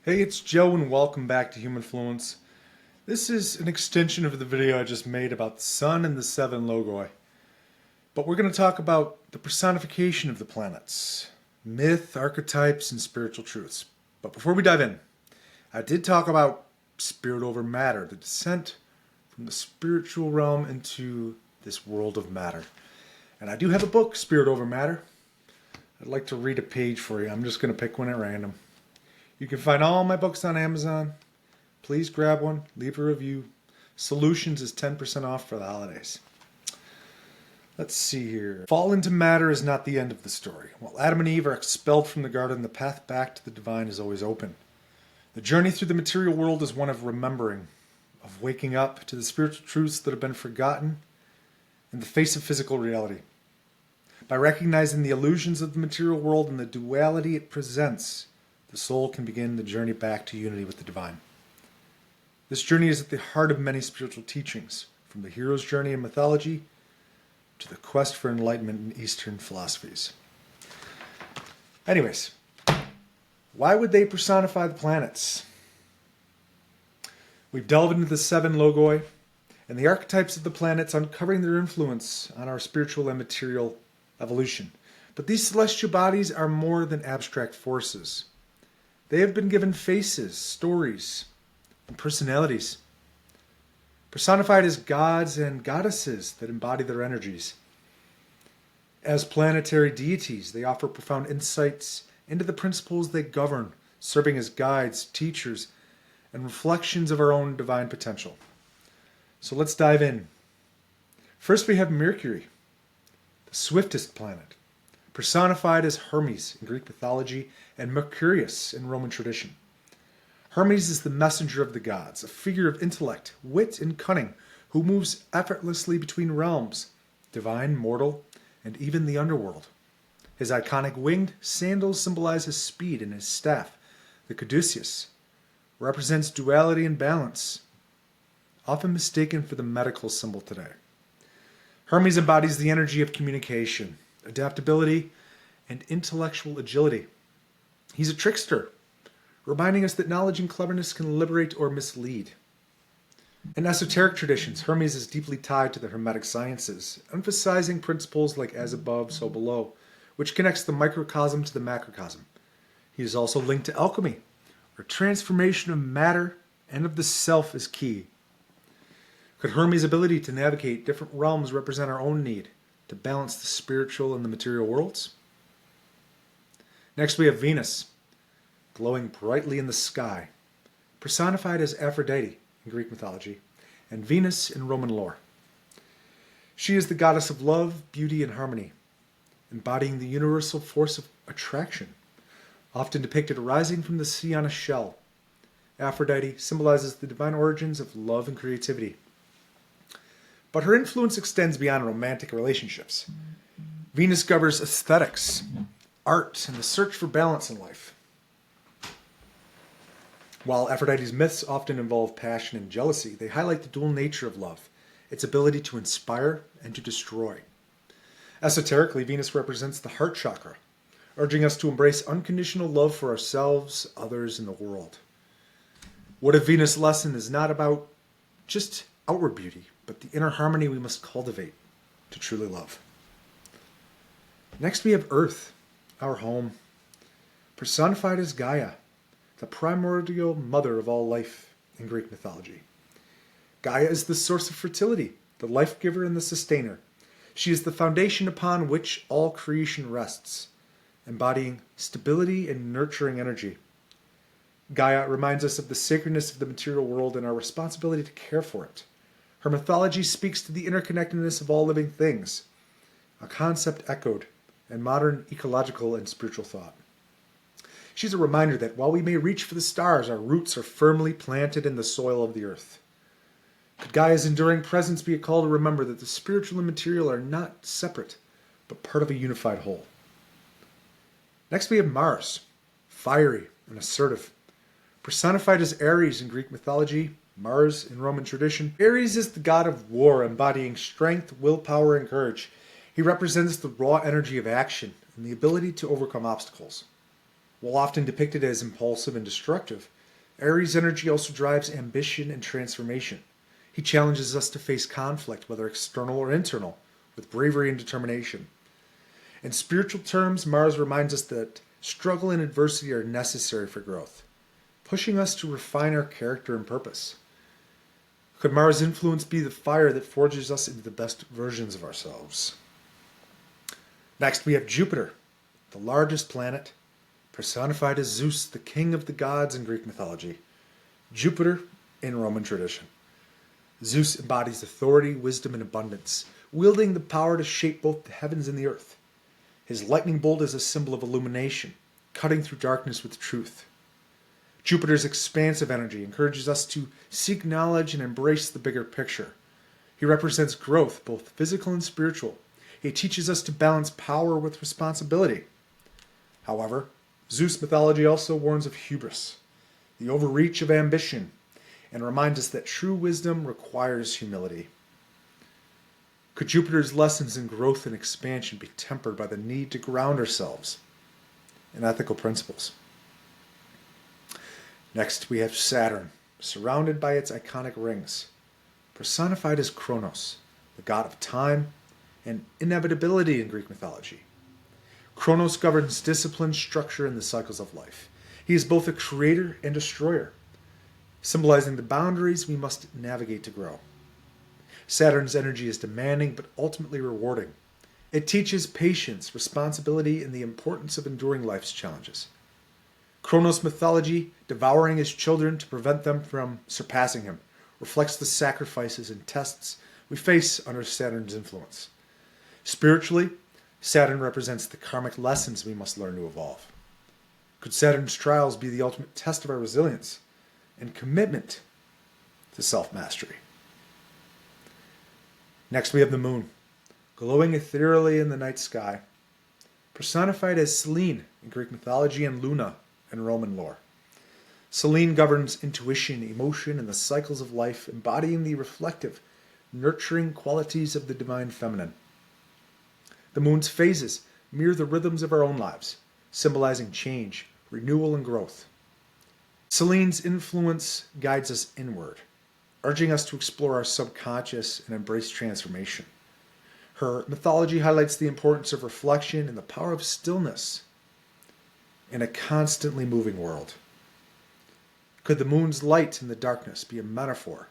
Hey, it's Joe and welcome back to Humanfluence. This is an extension of the video I just made about the sun and the seven logoi. But we're going to talk about the personification of the planets, myth, archetypes, and spiritual truths. But before we dive in, I did talk about spirit over matter, the descent from the spiritual realm into this world of matter. And I do have a book, Spirit Over Matter. I'd like to read a page for you. I'm just going to pick one at random. You can find all my books on Amazon. Please grab one, leave a review. Solutions is 10% off for the holidays. Let's see here. Fall into matter is not the end of the story. While Adam and Eve are expelled from the garden, the path back to the divine is always open. The journey through the material world is one of remembering, of waking up to the spiritual truths that have been forgotten in the face of physical reality. By recognizing the illusions of the material world and the duality it presents, the soul can begin the journey back to unity with the divine. This journey is at the heart of many spiritual teachings, from the hero's journey in mythology to the quest for enlightenment in Eastern philosophies. Anyways, why would they personify the planets? We've delved into the seven logoi and the archetypes of the planets, uncovering their influence on our spiritual and material evolution. But these celestial bodies are more than abstract forces. They have been given faces, stories, and personalities, personified as gods and goddesses that embody their energies. As planetary deities, they offer profound insights into the principles they govern, serving as guides, teachers, and reflections of our own divine potential. So let's dive in. First, we have Mercury, the swiftest planet, personified as Hermes in Greek mythology and Mercurius in Roman tradition. Hermes is the messenger of the gods, a figure of intellect, wit, and cunning, who moves effortlessly between realms, divine, mortal, and even the underworld. His iconic winged sandals symbolize his speed, and his staff, the caduceus, represents duality and balance, often mistaken for the medical symbol today. Hermes embodies the energy of communication, adaptability, and intellectual agility. He's a trickster, reminding us that knowledge and cleverness can liberate or mislead. In esoteric traditions, Hermes is deeply tied to the Hermetic sciences, emphasizing principles like as above, so below, which connects the microcosm to the macrocosm. He is also linked to alchemy, where transformation of matter and of the self is key. Could Hermes' ability to navigate different realms represent our own need to balance the spiritual and the material worlds? Next we have Venus, glowing brightly in the sky, personified as Aphrodite in Greek mythology, and Venus in Roman lore. She is the goddess of love, beauty, and harmony, embodying the universal force of attraction, often depicted rising from the sea on a shell. Aphrodite symbolizes the divine origins of love and creativity. But her influence extends beyond romantic relationships. Venus governs aesthetics, art, and the search for balance in life. While Aphrodite's myths often involve passion and jealousy, they highlight the dual nature of love, its ability to inspire and to destroy. Esoterically, Venus represents the heart chakra, urging us to embrace unconditional love for ourselves, others, and the world. What if Venus' lesson is not about just outward beauty, but the inner harmony we must cultivate to truly love? Next we have Earth, our home, personified as Gaia, the primordial mother of all life in Greek mythology. Gaia is the source of fertility, the life giver and the sustainer. She is the foundation upon which all creation rests, embodying stability and nurturing energy. Gaia reminds us of the sacredness of the material world and our responsibility to care for it. Her mythology speaks to the interconnectedness of all living things, a concept echoed in modern ecological and spiritual thought. She's a reminder that while we may reach for the stars, our roots are firmly planted in the soil of the earth. Could Gaia's enduring presence be a call to remember that the spiritual and material are not separate, but part of a unified whole? Next we have Mars, fiery and assertive. Personified as Ares in Greek mythology, Mars in Roman tradition, Ares is the god of war, embodying strength, willpower, and courage. He represents the raw energy of action and the ability to overcome obstacles. While often depicted as impulsive and destructive, Aries' energy also drives ambition and transformation. He challenges us to face conflict, whether external or internal, with bravery and determination. In spiritual terms, Mars reminds us that struggle and adversity are necessary for growth, pushing us to refine our character and purpose. Could Mars' influence be the fire that forges us into the best versions of ourselves? Next, we have Jupiter, the largest planet, personified as Zeus, the king of the gods in Greek mythology. Jupiter in Roman tradition. Zeus embodies authority, wisdom, and abundance, wielding the power to shape both the heavens and the earth. His lightning bolt is a symbol of illumination, cutting through darkness with truth. Jupiter's expansive energy encourages us to seek knowledge and embrace the bigger picture. He represents growth, both physical and spiritual. He teaches us to balance power with responsibility. However, Zeus mythology also warns of hubris, the overreach of ambition, and reminds us that true wisdom requires humility. Could Jupiter's lessons in growth and expansion be tempered by the need to ground ourselves in ethical principles? Next, we have Saturn, surrounded by its iconic rings, personified as Cronos, the god of time and inevitability in Greek mythology. Cronos governs discipline, structure, and the cycles of life. He is both a creator and destroyer, symbolizing the boundaries we must navigate to grow. Saturn's energy is demanding but ultimately rewarding. It teaches patience, responsibility, and the importance of enduring life's challenges. Cronos mythology, devouring his children to prevent them from surpassing him, reflects the sacrifices and tests we face under Saturn's influence. Spiritually, Saturn represents the karmic lessons we must learn to evolve. Could Saturn's trials be the ultimate test of our resilience and commitment to self-mastery? Next, we have the moon, glowing ethereally in the night sky, personified as Selene in Greek mythology and Luna in Roman lore. Selene governs intuition, emotion, and the cycles of life, embodying the reflective, nurturing qualities of the divine feminine. The moon's phases mirror the rhythms of our own lives, symbolizing change, renewal, and growth. Selene's influence guides us inward, urging us to explore our subconscious and embrace transformation. Her mythology highlights the importance of reflection and the power of stillness in a constantly moving world. Could the moon's light in the darkness be a metaphor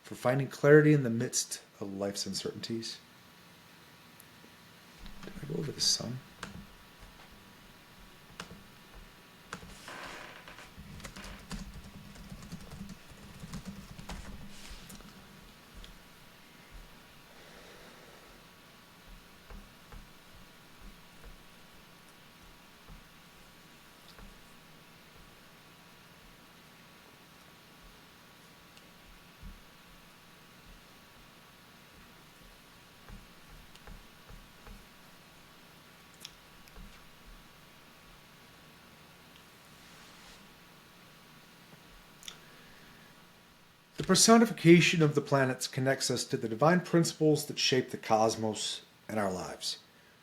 for finding clarity in the midst of life's uncertainties? Did I go over the sun? The personification of the planets connects us to the divine principles that shape the cosmos and our lives.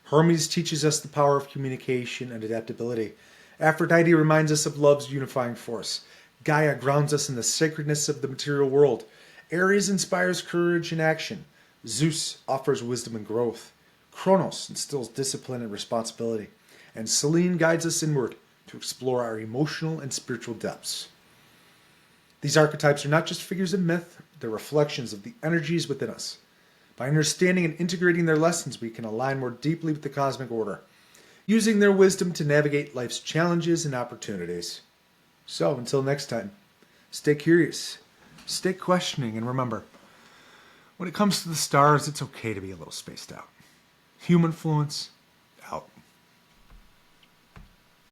Hermes teaches us the power of communication and adaptability. Aphrodite reminds us of love's unifying force. Gaia grounds us in the sacredness of the material world. Aries inspires courage and action. Zeus offers wisdom and growth. Cronos instills discipline and responsibility. And Selene guides us inward to explore our emotional and spiritual depths. These archetypes are not just figures of myth, they're reflections of the energies within us. By understanding and integrating their lessons, we can align more deeply with the cosmic order, using their wisdom to navigate life's challenges and opportunities. So, until next time, stay curious, stay questioning, and remember, when it comes to the stars, it's okay to be a little spaced out. Humanfluence,